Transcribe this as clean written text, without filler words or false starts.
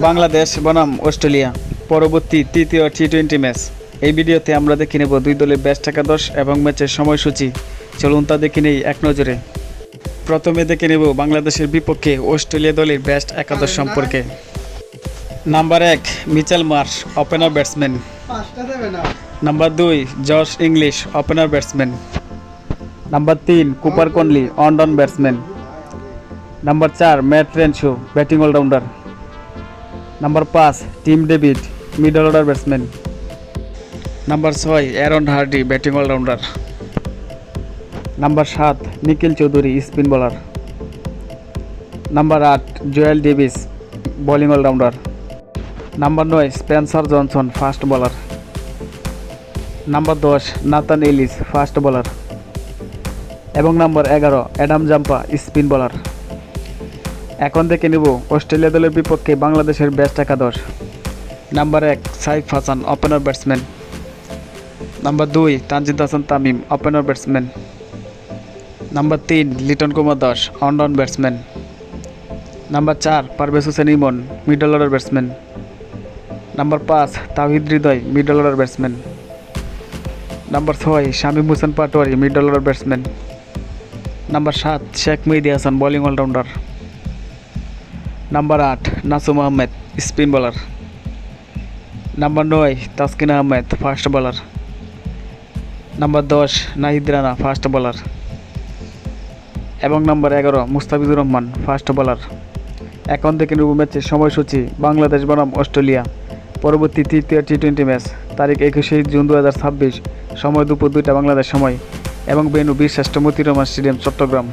বাংলাদেশ বনাম অস্ট্রেলিয়া পরবর্তী তৃতীয় টি-20 ম্যাচ। এই ভিডিওতে আমরা দেখে নেব দুই দলের বেস্ট একাদশ এবং ম্যাচের সময়সূচি। চলুন তা দেখে নেই এক নজরে। প্রথমে দেখে নেব বাংলাদেশের বিপক্ষে অস্ট্রেলিয়া দলের বেস্ট একাদশ সম্পর্কে। Number 1 Mitchell Marsh, opener batsman. Number 2 Josh Inglis, opener batsman. Number 3 Cooper Connolly, one down batsman. Number 4 Matt Renshaw, batting all rounder. Number 5 Tim David, middle order batsman. Number 6 Aaron Hardie, batting all rounder. Number 7 Nikhil Chaudhary, spin bowler. Number 8 Joel Davies, bowling all rounder. Number 9 Spencer Johnson, fast bowler. Number 10 Nathan Ellis, fast bowler. এবং number 11 Adam Zampa, spin bowler. এখন দেখে নেব Australia দলের বিপক্ষে বাংলাদেশের best একাদশ। Number 1 Saif Hasan, opener batsman. Number 2 Tanzid Hasan Tamim, opener batsman. Number 3 Liton Kumar Das, one down batsman. Number 4 Parvez Hossain Emon, middle order batsman. Number 5 Towhid Hridoy, middle order batsman. Number 6 Shamim Hossain Patwari, middle order batsman. Number 7 Sheikh Mehedi Hasan, bowling all rounder. Number 8 Nasum Ahmed, spin bowler. Number 9 Taskin Ahmed, fast bowler. Number 10 Nahid Rana, fast bowler. এবং number 11 Mustafizur Rahman, fast bowler. এখন থেকে নেব ম্যাচের সময়সূচি। বাংলাদেশ বনাম Australia পরবর্তী তৃতীয় টি-20 match, তারিখ 21 জুন 2026, সময় দুপুর 2টা বাংলাদেশ সময় এবং ভেন্যু বীরশ্রেষ্ঠ মতিউর রহমান স্টেডিয়াম, চট্টগ্রাম।